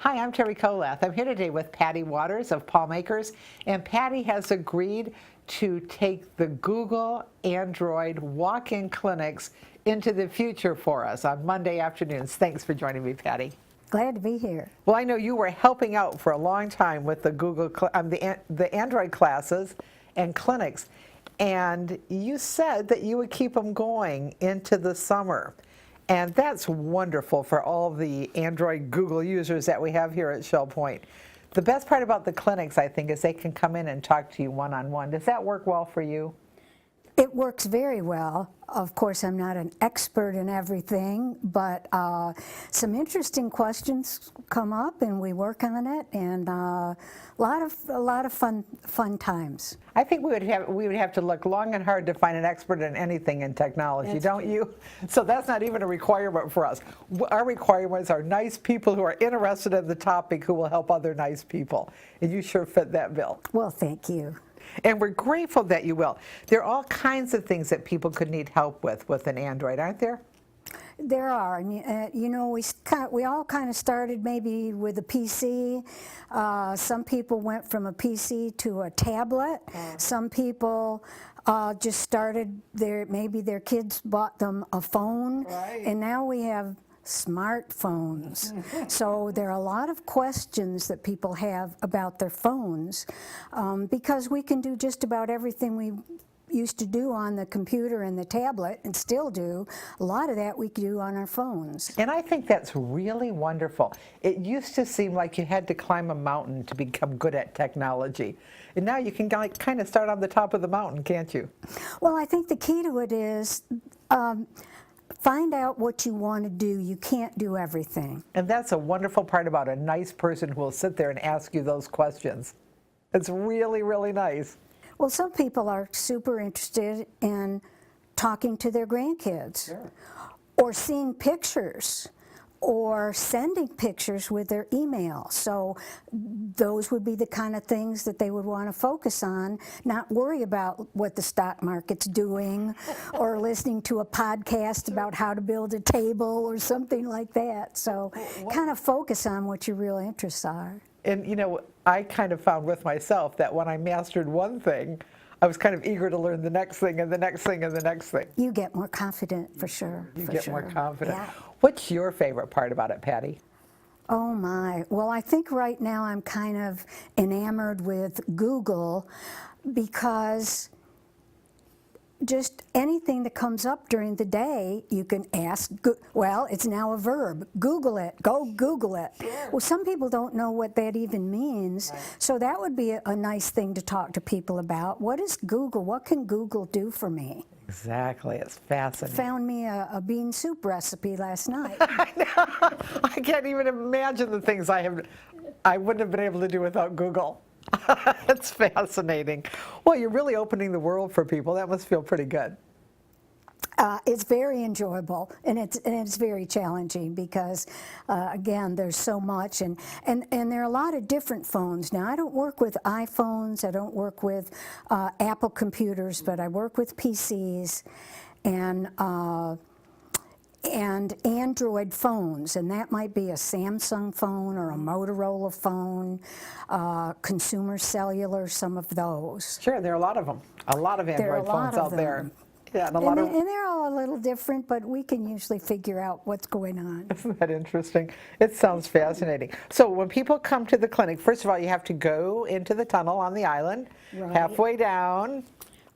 Hi, I'm Terry Kolath. I'm here today with Patty Waters of Pawmakers, and Patty has agreed to take the Google Android walk-in clinics into the future for us on Monday afternoons. Thanks for joining me, Patty. Glad to be here. Well, I know you were helping out for a long time with the the Android classes and clinics, and you said that you would keep them going into the summer. And that's wonderful for all the Android Google users that we have here at Shell Point. The best part about the clinics, I think, is they can come in and talk to you one-on-one. Does that work well for you? It works very well. Of course, I'm not an expert in everything, but some interesting questions come up, and we work on it, and a lot of fun times. I think we would have to look long and hard to find an expert in anything in technology, don't you? So that's not even a requirement for us. Our requirements are nice people who are interested in the topic who will help other nice people, and you sure fit that bill. Well, thank you. And we're grateful that you will. There are all kinds of things that people could need help with an Android, aren't there? There are. You know, we all kind of started maybe with a PC. Some people went from a PC to a tablet. Some people just started maybe their kids bought them a phone. Right. And now we have smartphones. So there are a lot of questions that people have about their phones because we can do just about everything we used to do on the computer and the tablet, and still do. A lot of that we do on our phones. And I think that's really wonderful. It used to seem like you had to climb a mountain to become good at technology. And now you can kind of start on the top of the mountain, can't you? Well, I think the key to it is find out what you want to do. You can't do everything. And that's a wonderful part about a nice person who will sit there and ask you those questions. It's really, really nice. Well, some people are super interested in talking to their grandkids, Sure. or seeing pictures, or sending pictures with their email. So those would be the kind of things that they would want to focus on, not worry about what the stock market's doing or listening to a podcast about how to build a table or something like that. So kind of focus on what your real interests are. And you know, I kind of found with myself that when I mastered one thing, I was kind of eager to learn the next thing and the next thing and the next thing. You get more confident, for sure. You get more confident. Yeah. What's your favorite part about it, Patty? Oh my. Well, I think right now I'm kind of enamored with Google because just anything that comes up during the day, you can ask, well, it's now a verb, Google it, go Google it. Sure. Well, some people don't know what that even means, Right. So that would be a nice thing to talk to people about. What is Google? What can Google do for me? Exactly, it's fascinating. Found me a bean soup recipe last night. I know. I can't even imagine the things I wouldn't have been able to do without Google. It's fascinating. Well, you're really opening the world for people. That must feel pretty good. It's very enjoyable, and it's very challenging because, again, there's so much, and there are a lot of different phones. Now, I don't work with iPhones, I don't work with Apple computers, but I work with PCs and Android phones, and that might be a Samsung phone or a Motorola phone, Consumer Cellular, some of those. Sure, there are a lot of them. A lot of There are Android a lot phones of out there. them. Yeah, and a lot of. And they're all a little different, but we can usually figure out what's going on. Isn't that interesting? It sounds fascinating. So when people come to the clinic, first of all, you have to go into the tunnel on the island, Right. halfway down.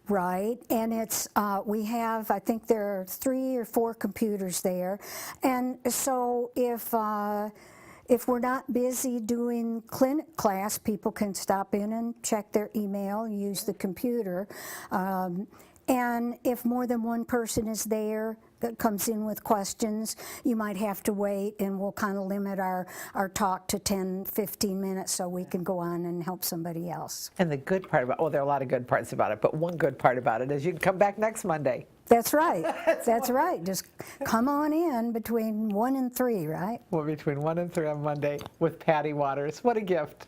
Right, and it's we have, I think there are 3 or 4 computers there, and so if we're not busy doing clinic class, people can stop in and check their email, use the computer, and if more than one person is there that comes in with questions, you might have to wait, and we'll kind of limit our talk to 10, 15 minutes so we can go on and help somebody else. And the good part about, well, there are a lot of good parts about it, but one good part about it is you can come back next Monday. That's right. That's right. Just come on in between 1 and 3, right? Well, between 1 and 3 on Monday with Patty Waters. What a gift.